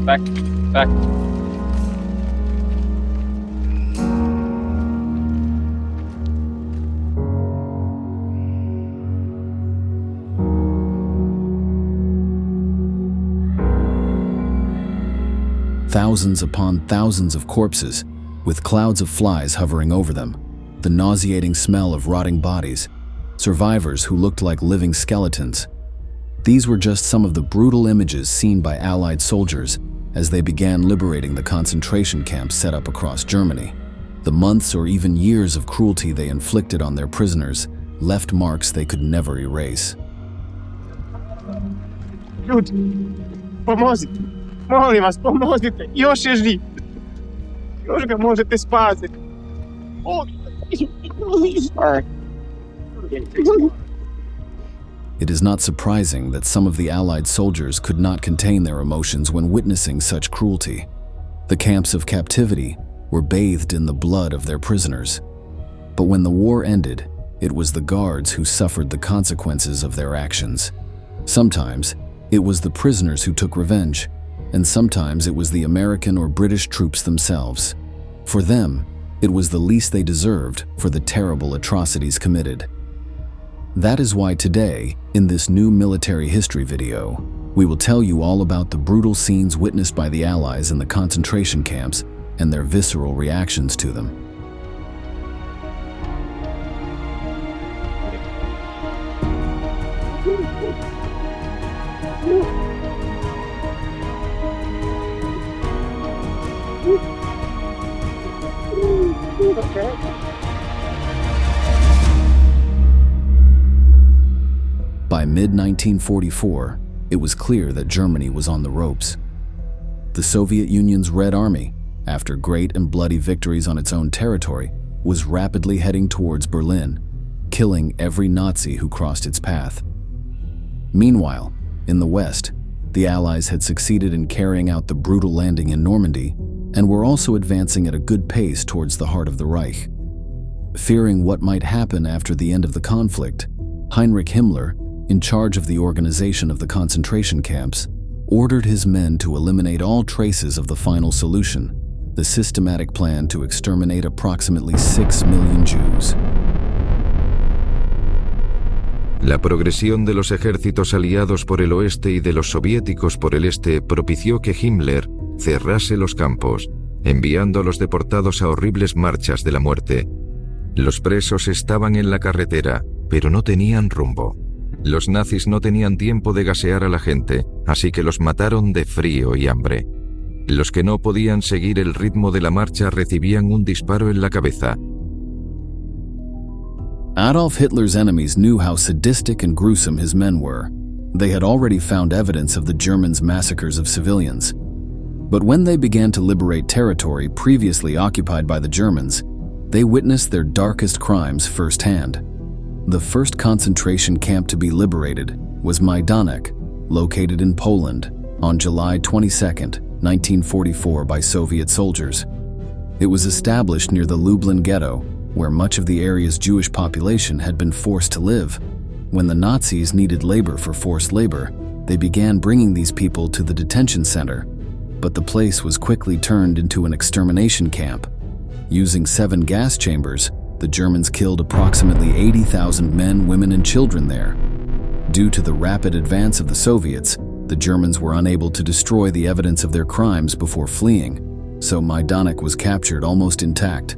back, back. Thousands upon thousands of corpses, with clouds of flies hovering over them, the nauseating smell of rotting bodies, survivors who looked like living skeletons. These were just some of the brutal images seen by Allied soldiers as they began liberating the concentration camps set up across Germany. The months or even years of cruelty they inflicted on their prisoners left marks they could never erase. Люди, поможете, молим вас, поможете, još je živ. Još ga možete spasiti. It is not surprising that some of the Allied soldiers could not contain their emotions when witnessing such cruelty. The camps of captivity were bathed in the blood of their prisoners. But when the war ended, it was the guards who suffered the consequences of their actions. Sometimes, it was the prisoners who took revenge, and sometimes it was the American or British troops themselves. For them, it was the least they deserved for the terrible atrocities committed. That is why today, in this new military history video, we will tell you all about the brutal scenes witnessed by the Allies in the concentration camps and their visceral reactions to them. By mid-1944, it was clear that Germany was on the ropes. The Soviet Union's Red Army, after great and bloody victories on its own territory, was rapidly heading towards Berlin, killing every Nazi who crossed its path. Meanwhile, in the West, the Allies had succeeded in carrying out the brutal landing in Normandy and were also advancing at a good pace towards the heart of the Reich. Fearing what might happen after the end of the conflict, Heinrich Himmler, in charge of the organization of the concentration camps, ordered his men to eliminate all traces of the final solution, the systematic plan to exterminate approximately 6 million Jews. La progresión de los ejércitos aliados por el oeste y de los soviéticos por el este propició que Himmler cerrase los campos, enviando a los deportados a horribles marchas de la muerte. Los presos estaban en la carretera, pero no tenían rumbo. Los nazis no tenían tiempo de gasear a la gente, así que los mataron de frío y hambre. Los que no podían seguir el ritmo de la marcha recibían un disparo en la cabeza. Adolf Hitler's enemies knew how sadistic and gruesome his men were. They had already found evidence of the Germans' massacres of civilians. But when they began to liberate territory previously occupied by the Germans, they witnessed their darkest crimes firsthand. The first concentration camp to be liberated was Majdanek, located in Poland, on July 22, 1944 by Soviet soldiers. It was established near the Lublin ghetto, where much of the area's Jewish population had been forced to live. When the Nazis needed labor for forced labor, they began bringing these people to the detention center, but the place was quickly turned into an extermination camp. Using 7 gas chambers, the Germans killed approximately 80,000 men, women, and children there. Due to the rapid advance of the Soviets, the Germans were unable to destroy the evidence of their crimes before fleeing, so Majdanek was captured almost intact.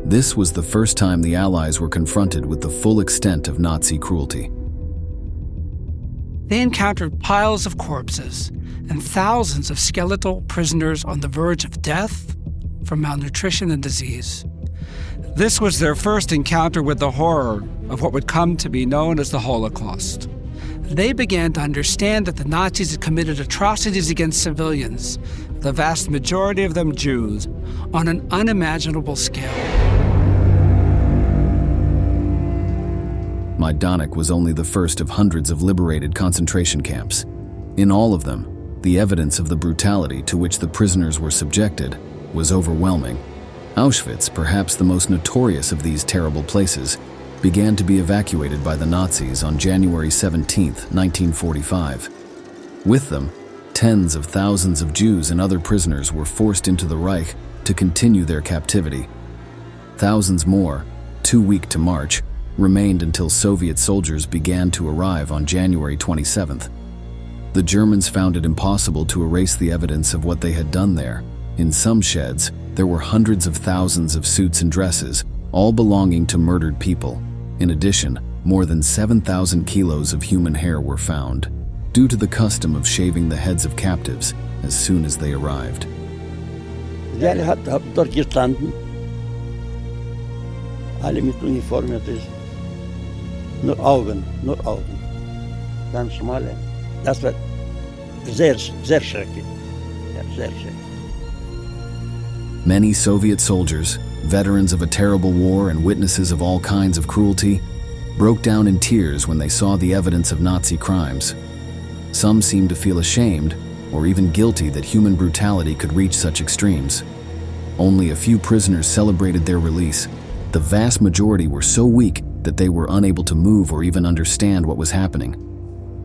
This was the first time the Allies were confronted with the full extent of Nazi cruelty. They encountered piles of corpses and thousands of skeletal prisoners on the verge of death from malnutrition and disease. This was their first encounter with the horror of what would come to be known as the Holocaust. They began to understand that the Nazis had committed atrocities against civilians, the vast majority of them Jews, on an unimaginable scale. Majdanek was only the first of hundreds of liberated concentration camps. In all of them, the evidence of the brutality to which the prisoners were subjected was overwhelming. Auschwitz, perhaps the most notorious of these terrible places, began to be evacuated by the Nazis on January 17, 1945. With them, Tens of thousands of Jews and other prisoners were forced into the Reich to continue their captivity. Thousands more, too weak to march, remained until Soviet soldiers began to arrive on January 27th. The Germans found it impossible to erase the evidence of what they had done there. In some sheds, there were hundreds of thousands of suits and dresses, all belonging to murdered people. In addition, more than 7,000 kilos of human hair were found, due to the custom of shaving the heads of captives as soon as they arrived. Der hat dort gestanden, alle mit Uniform, nur Augen, ganz schmale. Das war sehr, sehr schrecklich. Ja, sehr schrecklich. Many Soviet soldiers, veterans of a terrible war and witnesses of all kinds of cruelty, broke down in tears when they saw the evidence of Nazi crimes. Some seemed to feel ashamed or even guilty that human brutality could reach such extremes. Only a few prisoners celebrated their release. The vast majority were so weak that they were unable to move or even understand what was happening.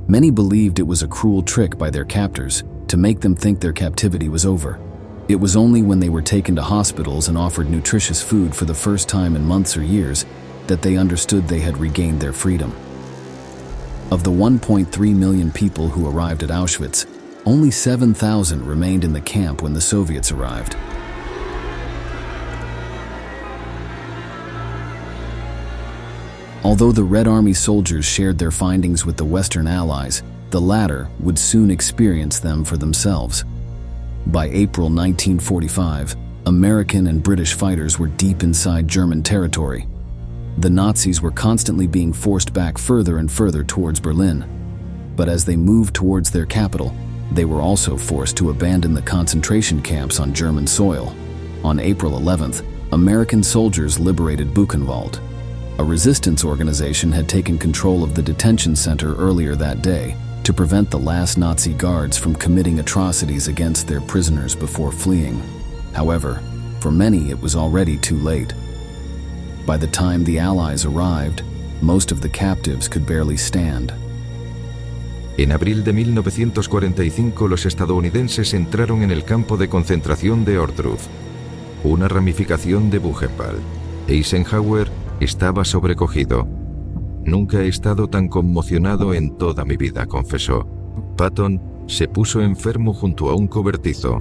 Many believed it was a cruel trick by their captors to make them think their captivity was over. It was only when they were taken to hospitals and offered nutritious food for the first time in months or years that they understood they had regained their freedom. Of the 1.3 million people who arrived at Auschwitz, only 7,000 remained in the camp when the Soviets arrived. Although the Red Army soldiers shared their findings with the Western Allies, the latter would soon experience them for themselves. By April 1945, American and British fighters were deep inside German territory. The Nazis were constantly being forced back further and further towards Berlin. But as they moved towards their capital, they were also forced to abandon the concentration camps on German soil. On April 11th, American soldiers liberated Buchenwald. A resistance organization had taken control of the detention center earlier that day to prevent the last Nazi guards from committing atrocities against their prisoners before fleeing. However, for many it was already too late. By the time the Allies arrived, most of the captives could barely stand. En abril de 1945 los estadounidenses entraron en el campo de concentración de Ortrud, una ramificación de Buchenwald. Eisenhower estaba sobrecogido. Nunca he estado tan conmocionado en toda mi vida, confesó. Patton se puso enfermo junto a un cobertizo.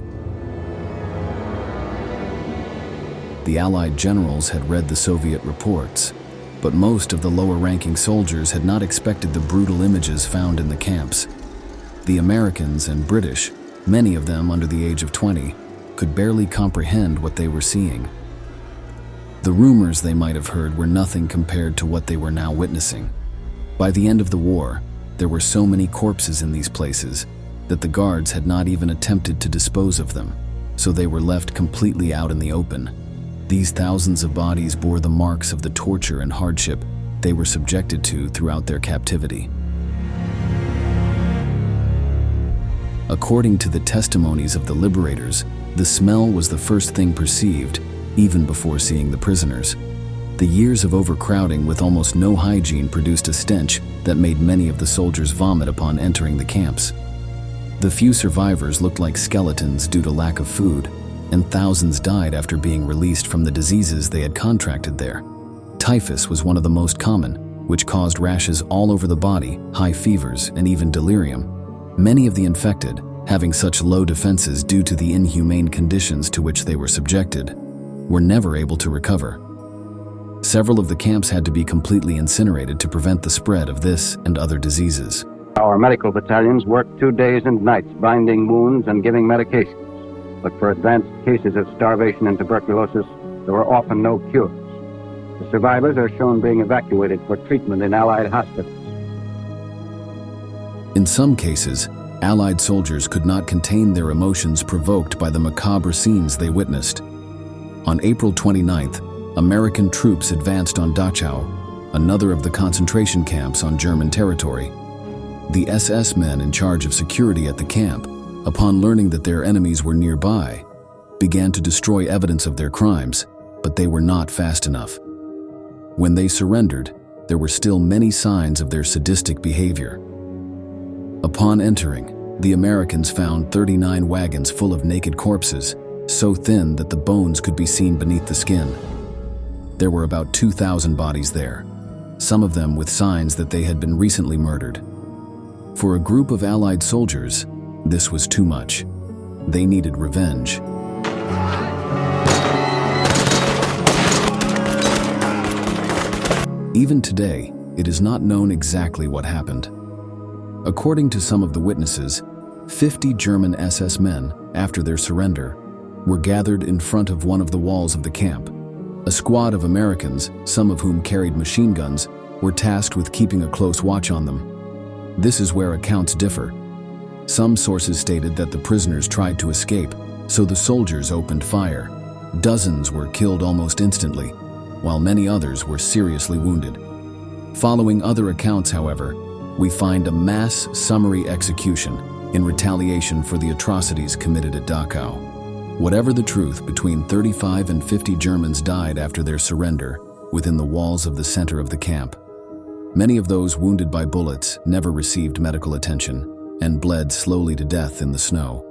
The Allied generals had read the Soviet reports, but most of the lower-ranking soldiers had not expected the brutal images found in the camps. The Americans and British, many of them under the age of 20, could barely comprehend what they were seeing. The rumors they might have heard were nothing compared to what they were now witnessing. By the end of the war, there were so many corpses in these places that the guards had not even attempted to dispose of them, so they were left completely out in the open. These thousands of bodies bore the marks of the torture and hardship they were subjected to throughout their captivity. According to the testimonies of the liberators, the smell was the first thing perceived, even before seeing the prisoners. The years of overcrowding with almost no hygiene produced a stench that made many of the soldiers vomit upon entering the camps. The few survivors looked like skeletons due to lack of food, and thousands died after being released from the diseases they had contracted there. Typhus was one of the most common, which caused rashes all over the body, high fevers, and even delirium. Many of the infected, having such low defenses due to the inhumane conditions to which they were subjected, were never able to recover. Several of the camps had to be completely incinerated to prevent the spread of this and other diseases. Our medical battalions worked 2 days and nights binding wounds and giving medications. But for advanced cases of starvation and tuberculosis, there were often no cures. The survivors are shown being evacuated for treatment in Allied hospitals. In some cases, Allied soldiers could not contain their emotions provoked by the macabre scenes they witnessed. On April 29th, American troops advanced on Dachau, another of the concentration camps on German territory. The SS men in charge of security at the camp, upon learning that their enemies were nearby, began to destroy evidence of their crimes, but they were not fast enough. When they surrendered, there were still many signs of their sadistic behavior. Upon entering, The Americans found 39 wagons full of naked corpses, so thin that the bones could be seen beneath the skin. There were about 2,000 bodies there, some of them with signs that they had been recently murdered. For a group of Allied soldiers, this was too much. They needed revenge. Even today, it is not known exactly what happened. According to some of the witnesses, 50 German SS men, after their surrender, were gathered in front of one of the walls of the camp. A squad of Americans, some of whom carried machine guns, were tasked with keeping a close watch on them. This is where accounts differ. Some sources stated that the prisoners tried to escape, so the soldiers opened fire. Dozens were killed almost instantly, while many others were seriously wounded. Following other accounts, however, we find a mass summary execution in retaliation for the atrocities committed at Dachau. Whatever the truth, between 35 and 50 Germans died after their surrender within the walls of the center of the camp. Many of those wounded by bullets never received medical attention and bled slowly to death in the snow.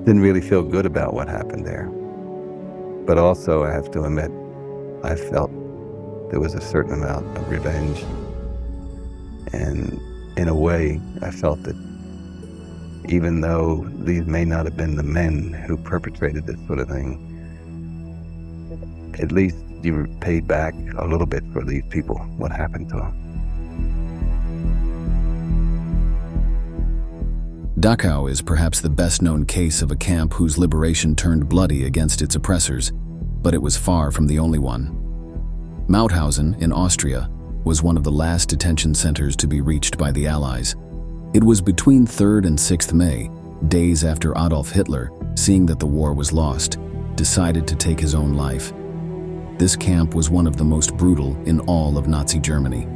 Didn't really feel good about what happened there. But also, I have to admit, I felt there was a certain amount of revenge. And in a way, I felt that even though these may not have been the men who perpetrated this sort of thing, at least you were paid back a little bit for these people, what happened to them. Dachau is perhaps the best-known case of a camp whose liberation turned bloody against its oppressors, but it was far from the only one. Mauthausen in Austria was one of the last detention centers to be reached by the Allies. It was between 3rd and 6th May, days after Adolf Hitler, seeing that the war was lost, decided to take his own life. This camp was one of the most brutal in all of Nazi Germany.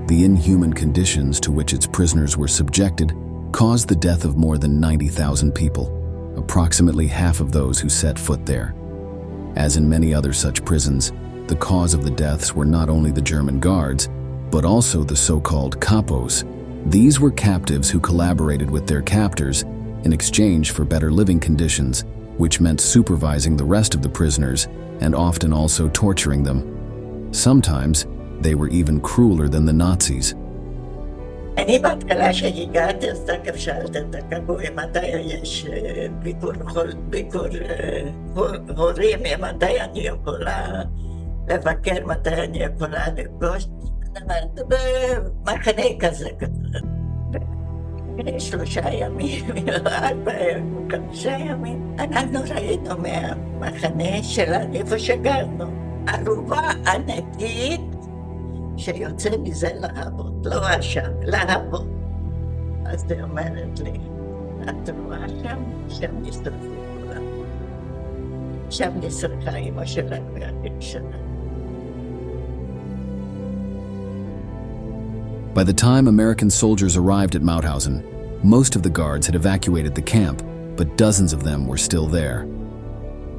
The inhuman conditions to which its prisoners were subjected caused the death of more than 90,000 people, approximately half of those who set foot there. As in many other such prisons, the cause of the deaths were not only the German guards, but also the so-called capos. These were captives who collaborated with their captors in exchange for better living conditions, which meant supervising the rest of the prisoners and often also torturing them. Sometimes, they were even crueler than the Nazis. אני בהתחלה שהגעתי, אז תכף שאלת את הכבוי מתי יש ביקור הורים, מתי אני יכולה לבקר, מתי אני יכולה לפגוש. אמרת במחנה כזה. 3 ימים, 4 ימים, 5 ימים. אנחנו ראינו מהמחנה שלנו, איפה שגרנו, ערובה ענקית שיוצא מזה לעבוד, לא אשם, לעבוד. אז היא אומרת לי, את רואה שם נשרפו כולם. שם נשרפה אמא שלנו והאחים שלנו. By the time American soldiers arrived at Mauthausen, most of the guards had evacuated the camp, but dozens of them were still there.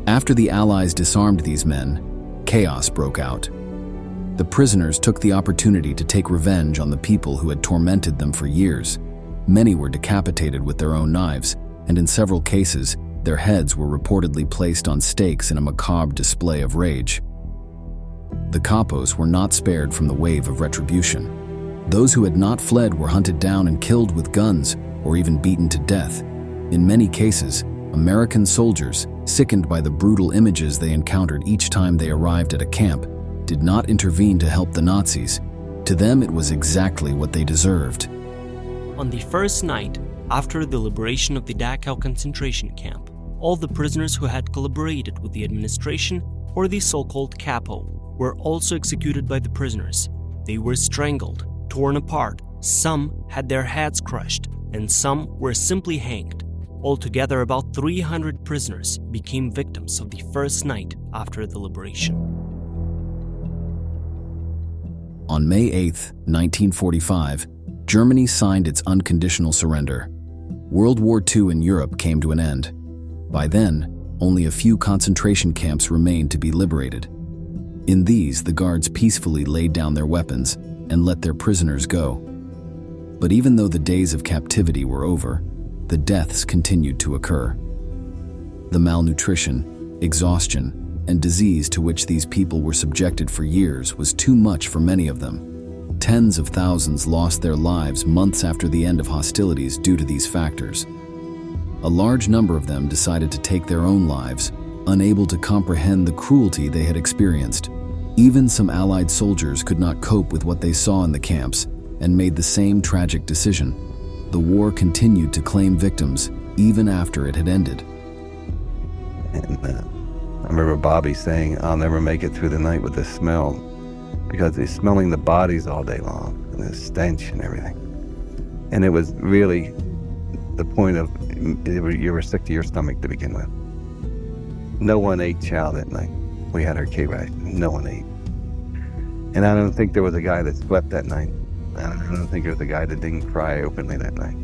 After the Allies disarmed these men, chaos broke out. The prisoners took the opportunity to take revenge on the people who had tormented them for years. Many were decapitated with their own knives, and in several cases, their heads were reportedly placed on stakes in a macabre display of rage. The capos were not spared from the wave of retribution. Those who had not fled were hunted down and killed with guns, or even beaten to death. In many cases, American soldiers, sickened by the brutal images they encountered each time they arrived at a camp, did not intervene to help the Nazis. To them, it was exactly what they deserved. On the first night after the liberation of the Dachau concentration camp, all the prisoners who had collaborated with the administration, or the so-called capo, were also executed by the prisoners. They were strangled, torn apart, some had their heads crushed, and some were simply hanged. Altogether, about 300 prisoners became victims of the first night after the liberation. On May 8, 1945, Germany signed its unconditional surrender. World War II in Europe came to an end. By then, only a few concentration camps remained to be liberated. In these, the guards peacefully laid down their weapons and let their prisoners go. But even though the days of captivity were over, the deaths continued to occur. The malnutrition, exhaustion, and disease to which these people were subjected for years was too much for many of them. Tens of thousands lost their lives months after the end of hostilities due to these factors. A large number of them decided to take their own lives, unable to comprehend the cruelty they had experienced. Even some Allied soldiers could not cope with what they saw in the camps and made the same tragic decision. The war continued to claim victims even after it had ended. And I remember Bobby saying, "I'll never make it through the night with this smell," because he's smelling the bodies all day long and the stench and everything. And it was really the point of you were sick to your stomach to begin with. No one ate chow that night. We had our K ration. No one ate. And I don't think there was a guy that slept that night. I don't think there was a guy that didn't cry openly that night.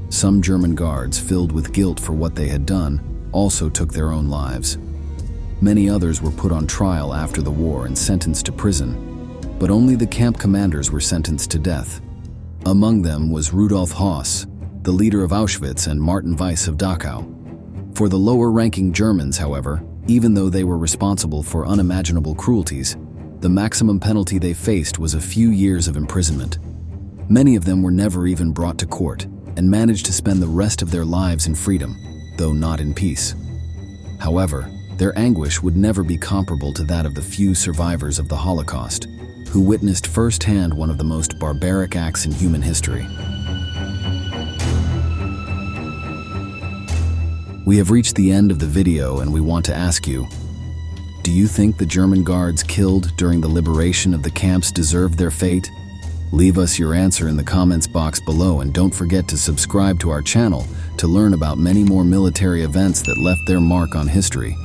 Some German guards, filled with guilt for what they had done, also took their own lives. Many others were put on trial after the war and sentenced to prison, but only the camp commanders were sentenced to death. Among them was Rudolf Höss, the leader of Auschwitz, and Martin Weiss of Dachau. For the lower-ranking Germans, however, even though they were responsible for unimaginable cruelties, the maximum penalty they faced was a few years of imprisonment. Many of them were never even brought to court and managed to spend the rest of their lives in freedom, though not in peace. However, their anguish would never be comparable to that of the few survivors of the Holocaust, who witnessed firsthand one of the most barbaric acts in human history. We have reached the end of the video, and we want to ask you, do you think the German guards killed during the liberation of the camps deserved their fate? Leave us your answer in the comments box below, and don't forget to subscribe to our channel to learn about many more military events that left their mark on history.